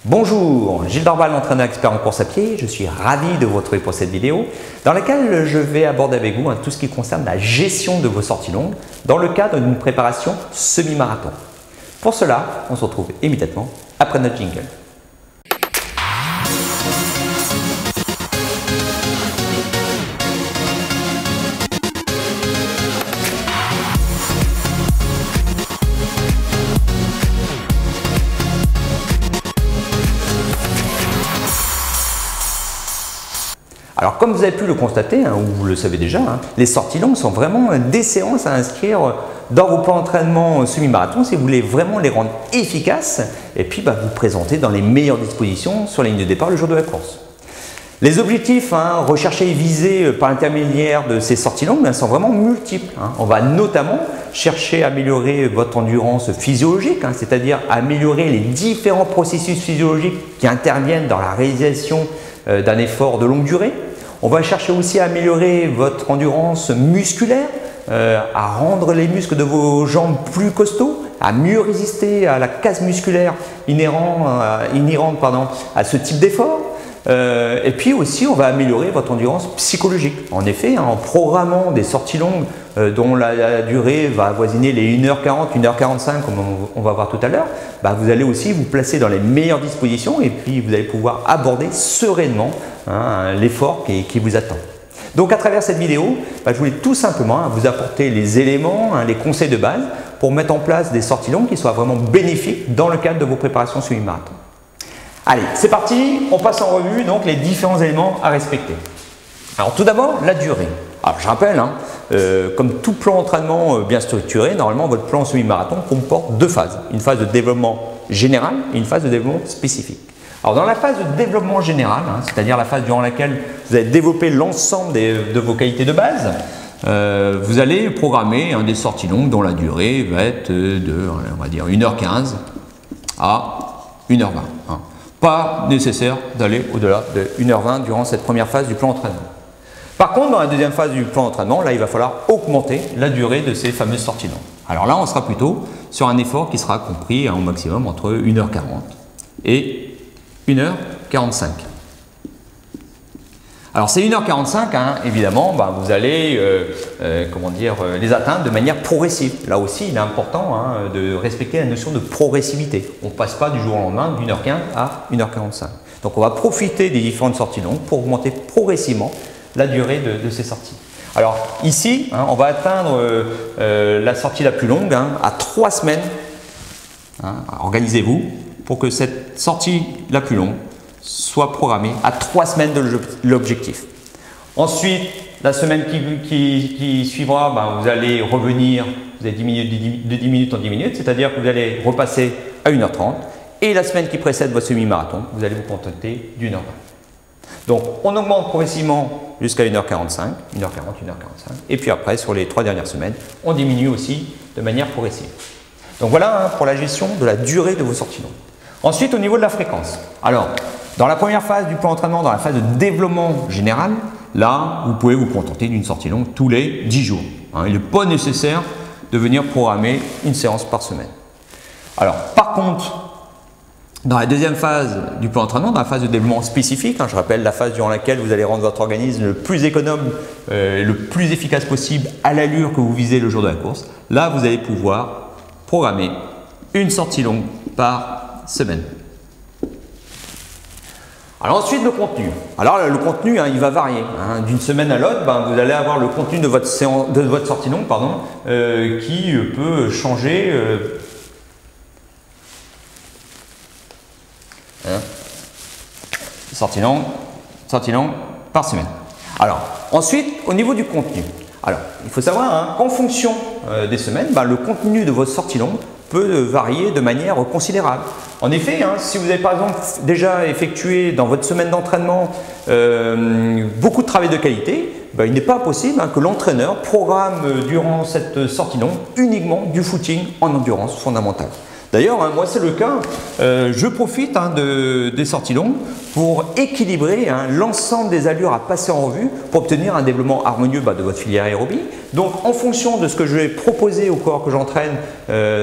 Bonjour, Gilles Dorval, entraîneur expert en course à pied. Je suis ravi de vous retrouver pour cette vidéo dans laquelle je vais aborder avec vous tout ce qui concerne la gestion de vos sorties longues dans le cadre d'une préparation semi-marathon. Pour cela, on se retrouve immédiatement après notre jingle. Alors comme vous avez pu le constater, ou vous le savez déjà, les sorties longues sont vraiment des séances à inscrire dans vos plans d'entraînement semi-marathon si vous voulez vraiment les rendre efficaces et puis vous présenter dans les meilleures dispositions sur la ligne de départ le jour de la course. Les objectifs recherchés et visés par l'intermédiaire de ces sorties longues sont vraiment multiples. On va notamment chercher à améliorer votre endurance physiologique, c'est-à-dire améliorer les différents processus physiologiques qui interviennent dans la réalisation d'un effort de longue durée. On va chercher aussi à améliorer votre endurance musculaire, à rendre les muscles de vos jambes plus costauds, à mieux résister à la casse musculaire inhérente à ce type d'effort. Et puis aussi, on va améliorer votre endurance psychologique. En effet, en programmant des sorties longues dont la durée va avoisiner les 1h40, 1h45 comme on va voir tout à l'heure, vous allez aussi vous placer dans les meilleures dispositions et puis vous allez pouvoir aborder sereinement l'effort qui vous attend. Donc à travers cette vidéo, je voulais tout simplement vous apporter les éléments, les conseils de base pour mettre en place des sorties longues qui soient vraiment bénéfiques dans le cadre de vos préparations semi-marathon. Allez, c'est parti, on passe en revue donc les différents éléments à respecter. Alors tout d'abord, la durée. Alors je rappelle, comme tout plan d'entraînement bien structuré, normalement votre plan semi-marathon comporte deux phases. Une phase de développement général et une phase de développement spécifique. Alors dans la phase de développement général, c'est-à-dire la phase durant laquelle vous allez développer l'ensemble de vos qualités de base, vous allez programmer des sorties longues dont la durée va être de, on va dire, 1h15 à 1h20. Pas nécessaire d'aller au-delà de 1h20 durant cette première phase du plan d'entraînement. Par contre, dans la deuxième phase du plan d'entraînement, là, il va falloir augmenter la durée de ces fameuses sorties longues. Alors là, on sera plutôt sur un effort qui sera compris au maximum entre 1h40 et 1h45. Alors ces 1h45, évidemment, vous allez les atteindre de manière progressive. Là aussi, il est important de respecter la notion de progressivité. On ne passe pas du jour au lendemain d'1h15 à 1h45. Donc on va profiter des différentes sorties longues pour augmenter progressivement la durée de ces sorties. Alors ici, on va atteindre la sortie la plus longue à 3 semaines. Organisez-vous pour que cette sortie la plus longue soit programmé à 3 semaines de l'objectif. Ensuite, la semaine qui suivra, vous allez revenir, vous allez diminuer de 10 minutes en 10 minutes, c'est-à-dire que vous allez repasser à 1h30. Et la semaine qui précède votre semi-marathon, vous allez vous contenter d'1h20. Donc, on augmente progressivement jusqu'à 1h45, 1h40, 1h45. Et puis après, sur les 3 dernières semaines, on diminue aussi de manière progressive. Donc voilà pour la gestion de la durée de vos sorties longues. Ensuite, au niveau de la fréquence. Alors, dans la première phase du plan d'entraînement, dans la phase de développement général, là, vous pouvez vous contenter d'une sortie longue tous les 10 jours. Il n'est pas nécessaire de venir programmer une séance par semaine. Alors, par contre, dans la deuxième phase du plan d'entraînement, dans la phase de développement spécifique, je rappelle la phase durant laquelle vous allez rendre votre organisme le plus économe, le plus efficace possible à l'allure que vous visez le jour de la course, là, vous allez pouvoir programmer une sortie longue par semaine. Alors ensuite, le contenu. Alors le contenu, il va varier. D'une semaine à l'autre, vous allez avoir le contenu de votre sortie longue qui peut changer. Sortie longue par semaine. Alors ensuite, au niveau du contenu. Alors, il faut savoir qu'en fonction des semaines, le contenu de votre sortie longue peut varier de manière considérable. En effet, si vous avez par exemple déjà effectué dans votre semaine d'entraînement beaucoup de travail de qualité, il n'est pas possible que l'entraîneur programme durant cette sortie longue uniquement du footing en endurance fondamentale. D'ailleurs, hein, moi c'est le cas, je profite des sorties longues pour équilibrer l'ensemble des allures à passer en revue pour obtenir un développement harmonieux de votre filière aérobie. Donc en fonction de ce que je vais proposer aux coureurs que j'entraîne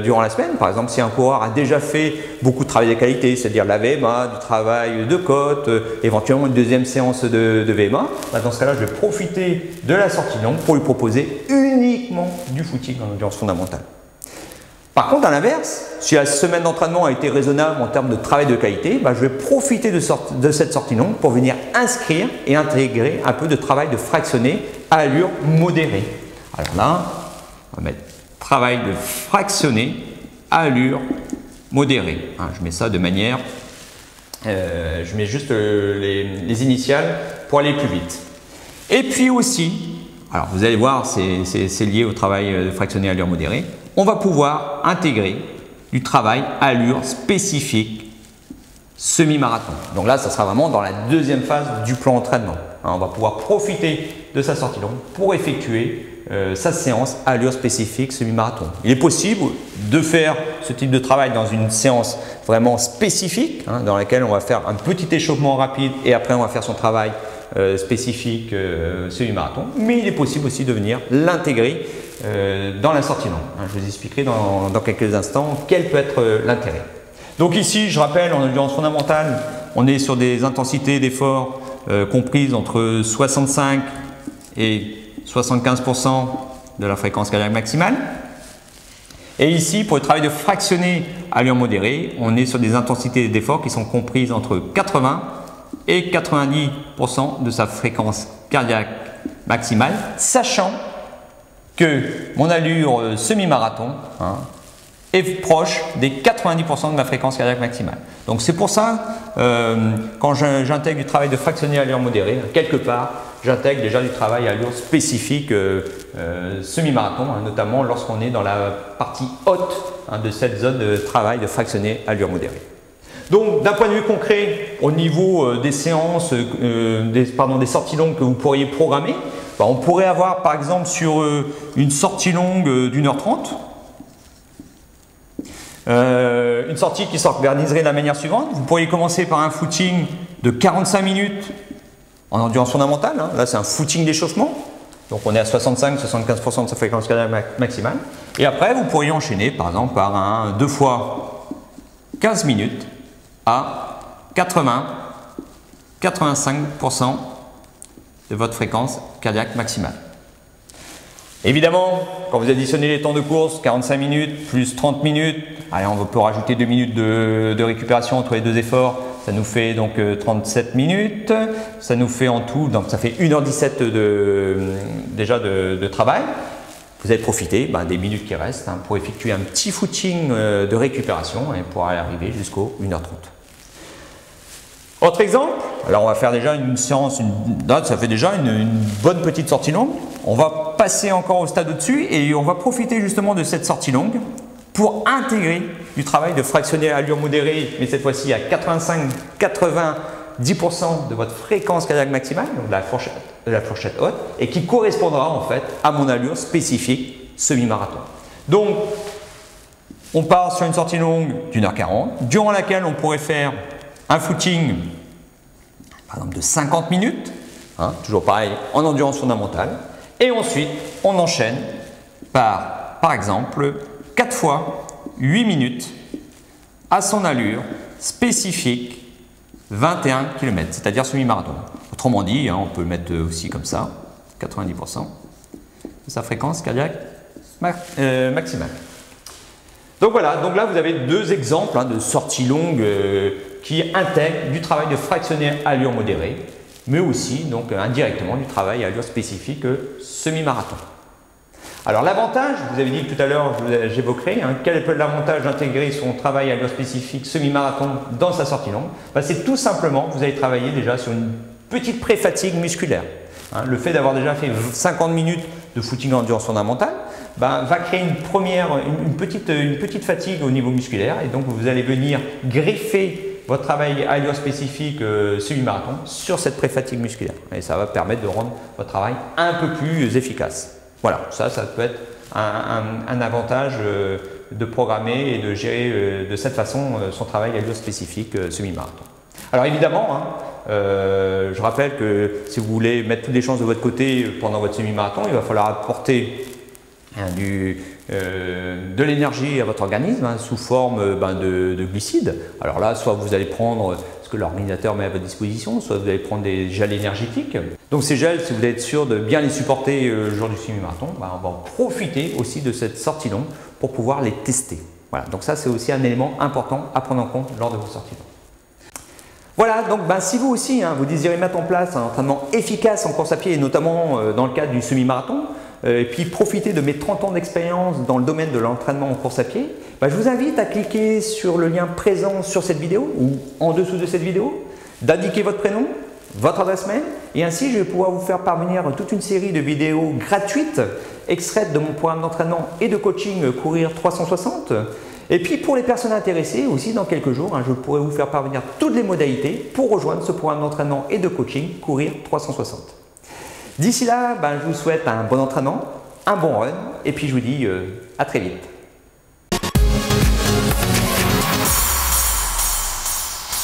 durant la semaine, par exemple si un coureur a déjà fait beaucoup de travail de qualité, c'est-à-dire la VMA, du travail de côte, éventuellement une deuxième séance de VMA, dans ce cas-là je vais profiter de la sortie longue pour lui proposer uniquement du footing en endurance fondamentale. Par contre, à l'inverse, si la semaine d'entraînement a été raisonnable en termes de travail de qualité, je vais profiter de cette sortie longue pour venir inscrire et intégrer un peu de travail de fractionné à allure modérée. Alors là, on va mettre travail de fractionné à allure modérée. Je mets ça de manière, je mets juste les initiales pour aller plus vite. Et puis aussi, alors vous allez voir, c'est lié au travail fractionné à allure modérée. On va pouvoir intégrer du travail à allure spécifique semi-marathon. Donc là, ça sera vraiment dans la deuxième phase du plan d'entraînement. On va pouvoir profiter de sa sortie longue pour effectuer sa séance à allure spécifique semi-marathon. Il est possible de faire ce type de travail dans une séance vraiment spécifique, dans laquelle on va faire un petit échauffement rapide et après on va faire son travail spécifique semi-marathon. Mais il est possible aussi de venir l'intégrer dans la sortie longue. Je vous expliquerai dans quelques instants quel peut être l'intérêt. Donc ici, je rappelle, en endurance fondamentale, on est sur des intensités d'effort comprises entre 65 et 75% de la fréquence cardiaque maximale. Et ici, pour le travail de fractionné à allure modérée, on est sur des intensités d'effort qui sont comprises entre 80 et 90% de sa fréquence cardiaque maximale, sachant que mon allure semi-marathon est proche des 90% de ma fréquence cardiaque maximale. Donc c'est pour ça, quand j'intègre du travail de fractionné à allure modérée, quelque part, j'intègre déjà du travail à allure spécifique semi-marathon, notamment lorsqu'on est dans la partie haute de cette zone de travail de fractionné à allure modérée. Donc d'un point de vue concret, au niveau des séances, des sorties longues que vous pourriez programmer, on pourrait avoir par exemple sur une sortie longue d'1h30, une sortie qui s'organiserait de la manière suivante. Vous pourriez commencer par un footing de 45 minutes en endurance fondamentale. Là, c'est un footing d'échauffement. Donc, on est à 65-75% de sa fréquence cardiaque maximale. Et après, vous pourriez enchaîner par exemple par un 2 fois 15 minutes à 80-85% de votre fréquence cardiaque maximale. Évidemment, quand vous additionnez les temps de course, 45 minutes plus 30 minutes, allez, on peut rajouter 2 minutes de récupération entre les deux efforts, ça nous fait donc 37 minutes, ça nous fait en tout, donc ça fait 1h17 déjà de travail. Vous allez profiter des minutes qui restent pour effectuer un petit footing de récupération et pour arriver jusqu'au 1h30. Autre exemple, alors on va faire déjà une séance, ça fait déjà une bonne petite sortie longue. On va passer encore au stade au-dessus et on va profiter justement de cette sortie longue pour intégrer du travail de fractionné à allure modérée, mais cette fois-ci à 85-90% de votre fréquence cardiaque maximale, donc de la fourchette haute, et qui correspondra en fait à mon allure spécifique semi-marathon. Donc, on part sur une sortie longue d'1h40, durant laquelle on pourrait faire un footing, par exemple de 50 minutes, toujours pareil, en endurance fondamentale. Et ensuite, on enchaîne par exemple, 4 fois 8 minutes à son allure spécifique 21 km, c'est-à-dire semi-marathon. Autrement dit, on peut le mettre aussi comme ça, 90% de sa fréquence cardiaque maximale. Donc voilà, donc là vous avez deux exemples de sorties longues qui intègrent du travail de fractionné à allure modérée, mais aussi donc indirectement du travail à allure spécifique semi-marathon. Alors l'avantage, vous avez dit tout à l'heure, j'évoquerai, quel peut être l'avantage d'intégrer son travail à allure spécifique semi-marathon dans sa sortie longue? C'est tout simplement que vous allez travailler déjà sur une petite pré-fatigue musculaire. Le fait d'avoir déjà fait 50 minutes de footing en endurance fondamentale va créer une petite fatigue au niveau musculaire et donc vous allez venir greffer votre travail à allure spécifique semi-marathon sur cette pré-fatigue musculaire et ça va permettre de rendre votre travail un peu plus efficace. Voilà, ça peut être un avantage de programmer et de gérer de cette façon son travail allure spécifique semi-marathon. Alors évidemment, hein, je rappelle que si vous voulez mettre toutes les chances de votre côté pendant votre semi-marathon, il va falloir apporter de l'énergie à votre organisme sous forme de glucides. Alors là, soit vous allez prendre ce que l'organisateur met à votre disposition, soit vous allez prendre des gels énergétiques. Donc ces gels, si vous voulez être sûr de bien les supporter le jour du semi-marathon, on va en profiter aussi de cette sortie longue pour pouvoir les tester. Voilà, donc ça c'est aussi un élément important à prendre en compte lors de vos sorties longues. Voilà, donc si vous aussi, vous désirez mettre en place un entraînement efficace en course à pied, et notamment dans le cadre du semi-marathon, et puis profiter de mes 30 ans d'expérience dans le domaine de l'entraînement en course à pied, je vous invite à cliquer sur le lien présent sur cette vidéo ou en dessous de cette vidéo, d'indiquer votre prénom, votre adresse mail, et ainsi je vais pouvoir vous faire parvenir toute une série de vidéos gratuites extraites de mon programme d'entraînement et de coaching Courir 360. Et puis pour les personnes intéressées aussi, dans quelques jours, je pourrai vous faire parvenir toutes les modalités pour rejoindre ce programme d'entraînement et de coaching Courir 360. D'ici là, je vous souhaite un bon entraînement, un bon run, et puis je vous dis à très vite.